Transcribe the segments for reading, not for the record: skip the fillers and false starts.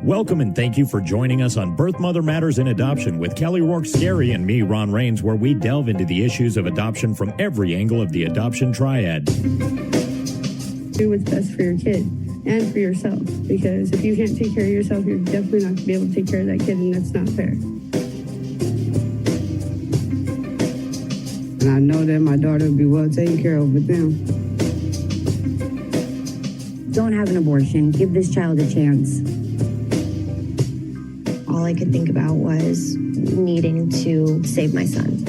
Welcome and thank you for joining us on Birth Mother Matters in Adoption with Kelly Rourke-Scary and me, Ron Rains, where we delve into the issues of adoption from every angle of the adoption triad. Do what's best for your kid and for yourself, because if you can't take care of yourself, you're definitely not going to be able to take care of that kid, and that's not fair. And I know that my daughter will be well taken care of with them. Don't have an abortion. Give this child a chance. All I could think about was needing to save my son.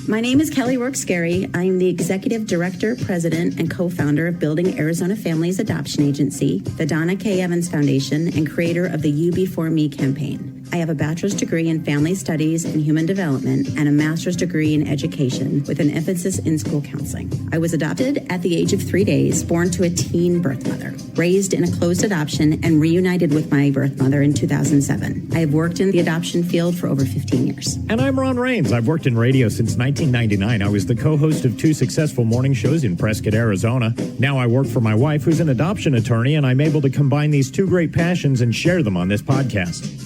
My name is Kelly Rourke-Scary. I'm the Executive Director, President, and co-founder of Building Arizona Families Adoption Agency, the Donna K. Evans Foundation, and creator of the You Before Me campaign. I have a bachelor's degree in family studies and human development and a master's degree in education with an emphasis in school counseling. I was adopted at the age of 3 days, born to a teen birth mother, raised in a closed adoption, and reunited with my birth mother in 2007. I have worked in the adoption field for over 15 years. And I'm Ron Rains. I've worked in radio since 1999. I was the co-host of 2 successful morning shows in Prescott, Arizona. Now I work for my wife, who's an adoption attorney, and I'm able to combine these 2 great passions and share them on this podcast.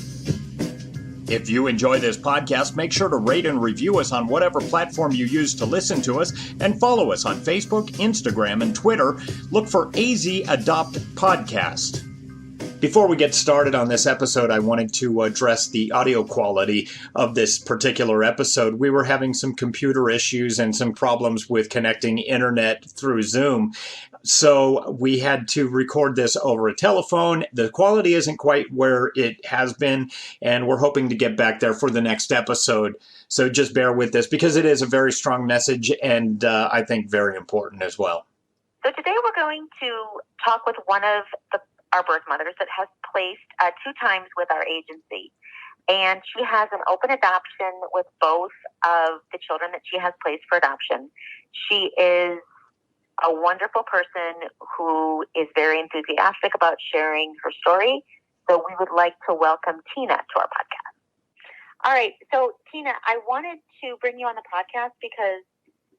If you enjoy this podcast, make sure to rate and review us on whatever platform you use to listen to us, and follow us on Facebook, Instagram, and Twitter. Look for AZ Adopt Podcast. Before we get started on this episode, I wanted to address the audio quality of this particular episode. We were having some computer issues and some problems with connecting internet through Zoom. So we had to record this over a telephone. The quality isn't quite where it has been, and we're hoping to get back there for the next episode. So just bear with this because it is a very strong message and I think very important as well. So today we're going to talk with one of our birth mothers that has placed 2 times with our agency. And she has an open adoption with both of the children that she has placed for adoption. She is a wonderful person who is very enthusiastic about sharing her story. So we would like to welcome Tina to our podcast. All right. So Tina, I wanted to bring you on the podcast because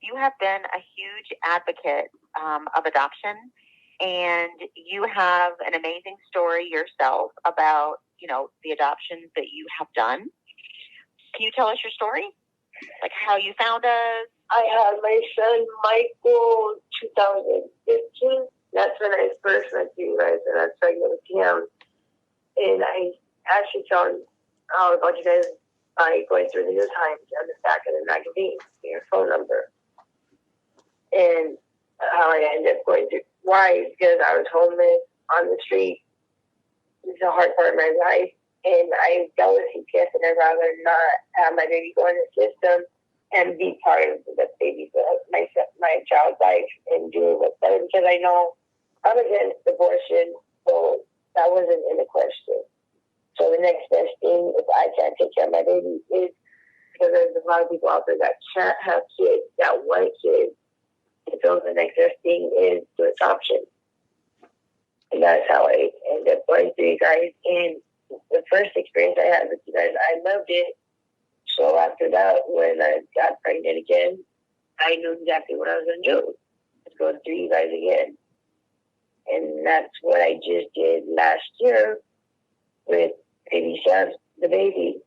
you have been a huge advocate of adoption, and you have an amazing story yourself about, the adoptions that you have done. Can you tell us your story? Like how you found us? I had my son, Michael, 2015. That's when I first met you guys, and I was pregnant with him. And I actually found out about you guys by going through the New Times on the back of the magazine, your phone number. And how I ended up going through. Why? Because I was homeless on the street. It's a hard part of my life. And I dealt with CPS, and I'd rather not have my baby go in the system and be part of the baby's my child's life and do what's better, because I know I'm against abortion, so that wasn't in the question. So the next best thing, if I can't take care of my baby, is because there's a lot of people out there that can't have kids, that want kids, and so the next best thing is to adoption. And that's how I ended up going through you guys. And the first experience I had with you guys, I loved it. So after that, when I got pregnant again, I knew exactly what I was going to do. Let's go through you guys again. And that's what I just did last year with baby Sam, the baby.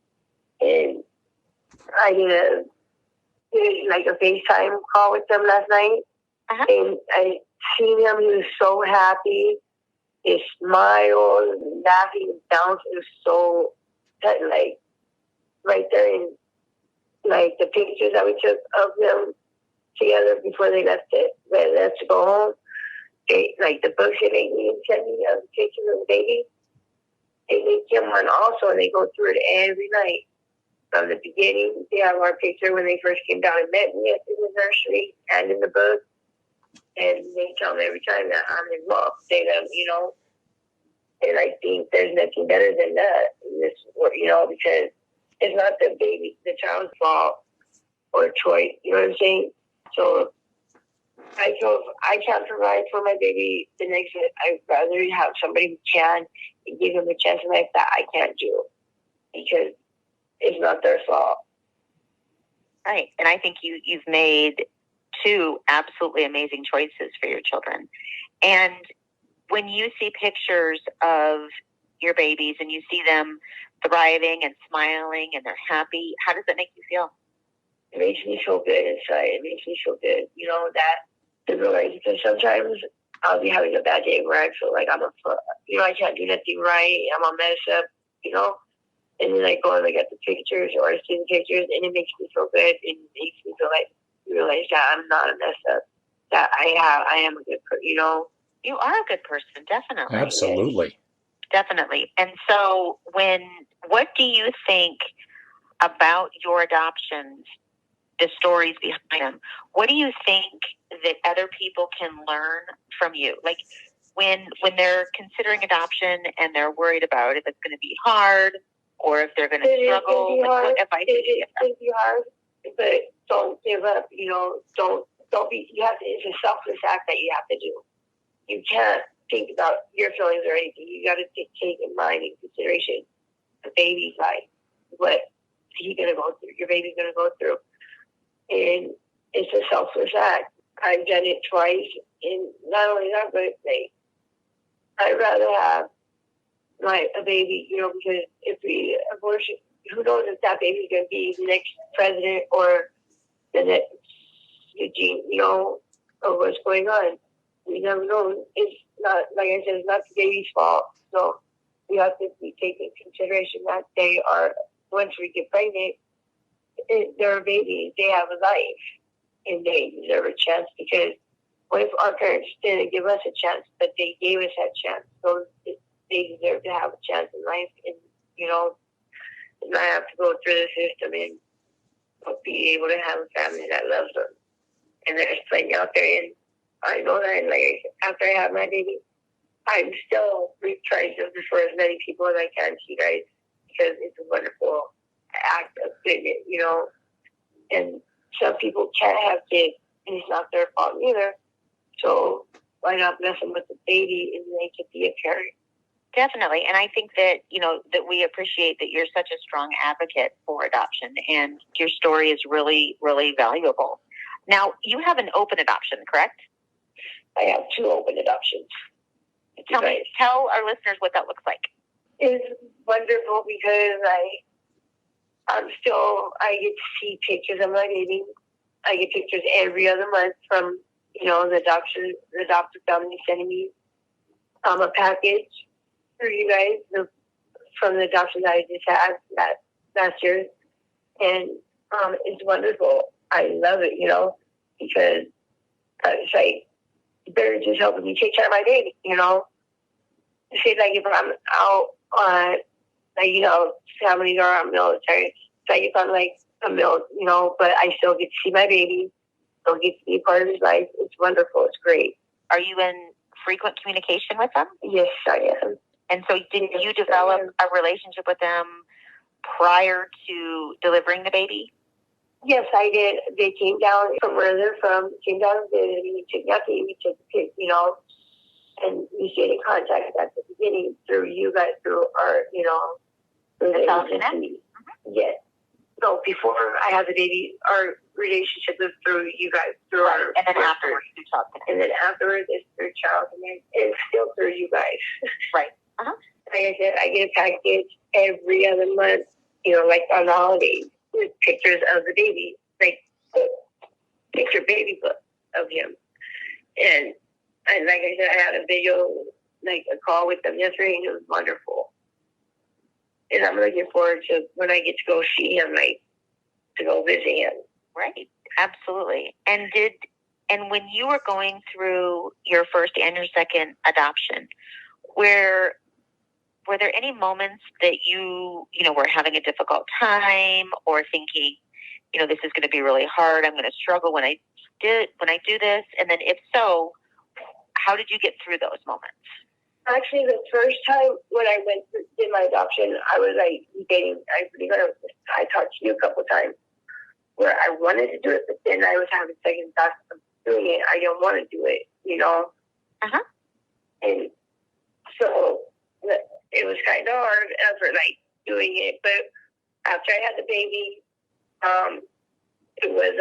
And I did a FaceTime call with them last night. Uh-huh. And I seen him. He was so happy. His smile, laughing, bouncing. It was so, right there in, the pictures that we took of them together before they left to go home. The books that they sent me of the pictures of the baby, they make him one also, and they go through it every night. From the beginning, they have our picture when they first came down and met me at the nursery and in the book. And they tell me every time that I'm his mom. Say that, and I think there's nothing better than that in this, because it's not the baby, the child's fault or choice. You know what I'm saying? So I feel if I can't provide for my baby, the next I'd rather have somebody who can and give him a chance in life that I can't do, because it's not their fault. Right. And I think you've made 2 absolutely amazing choices for your children. And when you see pictures of your babies and you see them thriving and smiling and they're happy, how does that make you feel? It makes me feel good inside. It makes me feel good, that to realize, because sometimes I'll be having a bad day where I feel like I can't do nothing right. I'm a mess up, and then I go and look at the pictures or I see the pictures and it makes me feel good. It makes me feel like, realize that I'm not a mess up, that I am a good person, You are a good person, definitely. Absolutely. Definitely. And so what do you think about your adoptions, the stories behind them? What do you think that other people can learn from you? Like when they're considering adoption and they're worried about if it's going to be hard or if they're going to struggle, what advice do you give them? It's going to be hard, but don't give up, don't be, it's a selfless act that you have to do. You can't think about your feelings or anything. You got to take in mind in consideration the baby's life, what he's going to go through, your baby's going to go through. And it's a selfless act. I've done it twice, and not only that, but I'd rather have a baby, because if we abortion, who knows if that baby's going to be the next president or the next Eugene, or what's going on. We never know. It's not, like I said, it's not the baby's fault. So we have to take into consideration that they are, once we get pregnant, they're a baby. They have a life, and they deserve a chance, because what if our parents didn't give us a chance, but they gave us that chance? So they deserve to have a chance in life, and and not have to go through the system and be able to have a family that loves them. And there's plenty out there, and I know that. And like after I have my baby, I'm still trying to refer as many people as I can to you guys, because it's a wonderful act of goodness, And some people can't have kids, and it's not their fault either. So why not mess them with the baby and they could be a parent? Definitely. And I think that, that we appreciate that you're such a strong advocate for adoption, and your story is really, really valuable. Now, you have an open adoption, correct? I have 2 open adoptions. Tell our listeners what that looks like. It's wonderful because I get to see pictures of my baby. I get pictures every other month from, the adoptive family sending me a package for you guys from the adoption that I just had last year. And it's wonderful. I love it, because it's like they're just helping me take care of my baby, Say like if I'm out on, families are on military. It's like if I'm like a but I still get to see my baby, still get to be a part of his life. It's wonderful. It's great. Are you in frequent communication with them? Yes, I am. And so did you develop a relationship with them prior to delivering the baby? Yes, I did. They came down from where they're from, came down and visited me, took nothing, we took the pic, and we stayed in contact at the beginning through you guys, through our, relationship. Yes. So before I had the baby, our relationship was through you guys, through our... And then afterwards, you talked to them. And then afterwards, it's through Charles, and then it's still through you guys. Right. Uh-huh. Like I said, I get a package every other month, like on the holidays, with pictures of the baby, like picture baby book of him. And like I said, I had a video, like a call with them yesterday, and it was wonderful. And I'm looking forward to when I get to go see him, to go visit him. Right. Absolutely. And when you were going through your first and your second adoption, were there any moments that you were having a difficult time or thinking, this is going to be really hard, I'm going to struggle when I do this? And then if so, how did you get through those moments? Actually, the first time when I did my adoption, I was debating. I talked to you a couple of times where I wanted to do it, but then I was having second thoughts of doing it. I didn't want to do it, Uh-huh. And so it was kind of hard after doing it. But after I had the baby, it was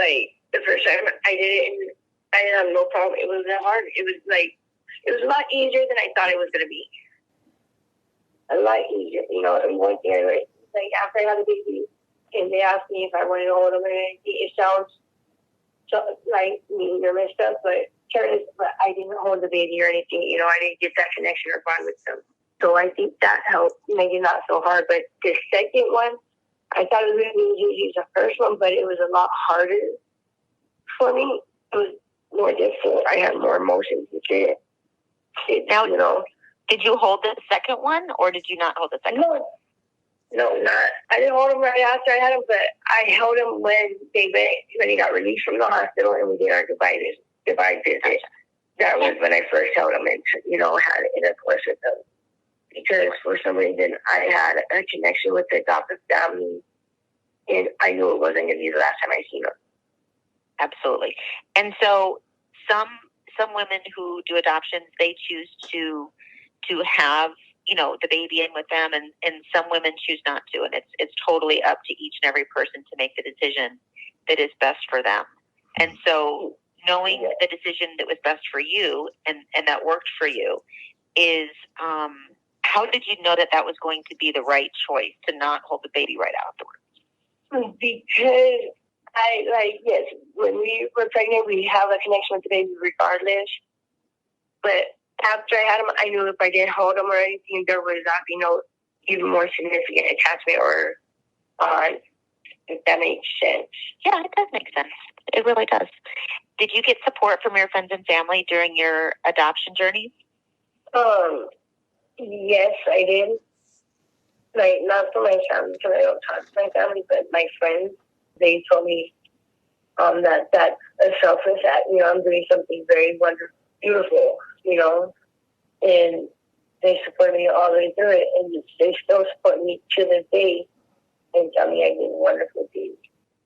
the first time I did it, and I didn't have no problem. It wasn't hard. It was It was a lot easier than I thought it was going to be. A lot easier, you know. And one thing, like after I had the baby, and they asked me if I wanted to hold them, and it sounds like mean or messed up, but I didn't hold the baby or anything. You know, I didn't get that connection or bond with them. So I think that helped make it not so hard. But the second one, I thought it was really easy as the first one, but it was a lot harder for me. It was more difficult. I had more emotions with it. Now, you know. Did you hold the second one, or did you not hold the second one? No, not. I didn't hold him right after I had him, but I held him when they got released from the hospital and we did our goodbye visit. That was when I first held him and, you know, had intercourse with them. Because for some reason I had a connection with the adoptive family, and I knew it wasn't going to be the last time I seen them. Absolutely. And so some women who do adoptions, they choose to have, you know, the baby in with them, and some women choose not to, and it's totally up to each and every person to make the decision that is best for them. And so knowing the decision that was best for you and that worked for you is, how did you know that was going to be the right choice to not hold the baby right afterwards? Because yes, when we were pregnant, we have a connection with the baby regardless. But after I had him, I knew if I didn't hold him or anything, there was not, you know, even more significant attachment or bond, if that makes sense. Yeah, it does make sense. It really does. Did you get support from your friends and family during your adoption journey? Yes, I did. Like, not for my family, because I don't talk to my family, but my friends, they told me that a selfless act, you know, I'm doing something very wonderful, beautiful, you know, and they support me all the way through it, and they still support me to this day and tell me I did wonderful things.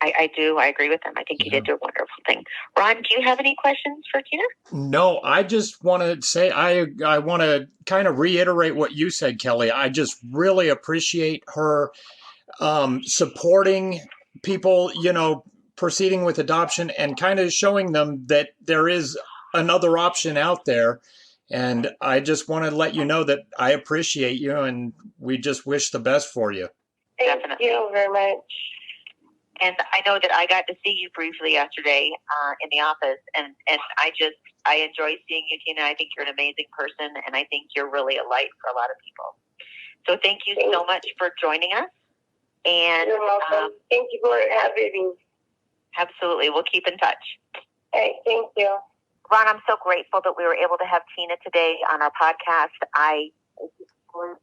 I do. I agree with them. I think you did do a wonderful thing. Ron, do you have any questions for Tina? No, I just want to say I want to kind of reiterate what you said, Kelly. I just really appreciate her supporting people, you know, proceeding with adoption and kind of showing them that there is another option out there. And I just want to let you know that I appreciate you, and we just wish the best for you. Thank you very much. And I know that I got to see you briefly yesterday in the office, and I enjoy seeing you, Tina. I think you're an amazing person, and I think you're really a light for a lot of people. So thank you so much for joining us. And you're welcome. Thank you for having me. Absolutely. We'll keep in touch. Hey, thank you. Ron, I'm so grateful that we were able to have Tina today on our podcast. It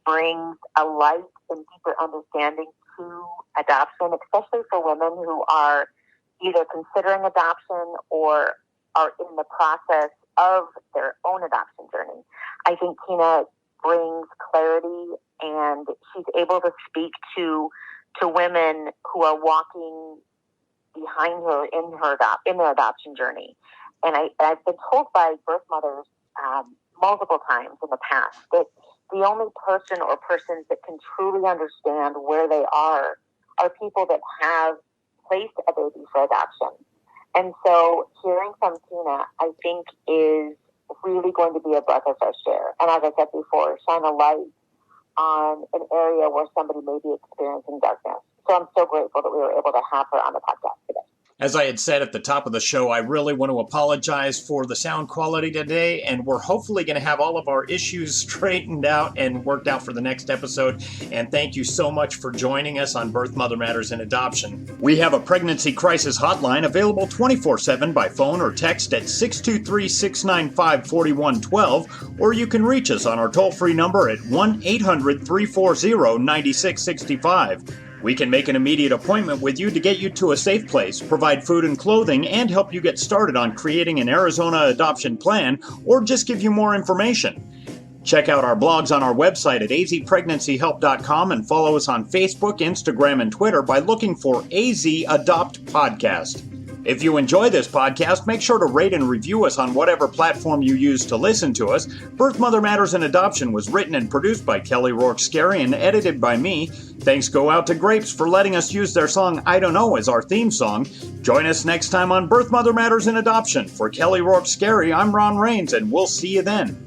brings a light and deeper understanding to adoption, especially for women who are either considering adoption or are in the process of their own adoption journey. I think Tina brings clarity, and she's able to speak to women who are walking behind her in their adoption journey. And I've been told by birth mothers multiple times in the past that the only person or persons that can truly understand where they are people that have placed a baby for adoption. And so hearing from Tina, I think, is really going to be a breath of fresh air. And as I said before, shine a light on an area where somebody may be experiencing darkness. So I'm so grateful that we were able to have her on the podcast today. As I had said at the top of the show, I really want to apologize for the sound quality today, and we're hopefully going to have all of our issues straightened out and worked out for the next episode. And thank you so much for joining us on Birth, Mother Matters, and Adoption. We have a pregnancy crisis hotline available 24/7 by phone or text at 623-695-4112, or you can reach us on our toll-free number at 1-800-340-9665. We can make an immediate appointment with you to get you to a safe place, provide food and clothing, and help you get started on creating an Arizona adoption plan, or just give you more information. Check out our blogs on our website at azpregnancyhelp.com and follow us on Facebook, Instagram, and Twitter by looking for AZ Adopt Podcast. If you enjoy this podcast, make sure to rate and review us on whatever platform you use to listen to us. Birth, Mother Matters, and Adoption was written and produced by Kelly Rourke-Scary and edited by me. Thanks go out to Grapes for letting us use their song I Don't Know as our theme song. Join us next time on Birth, Mother Matters, and Adoption. For Kelly Rourke-Scary, I'm Ron Rains, and we'll see you then.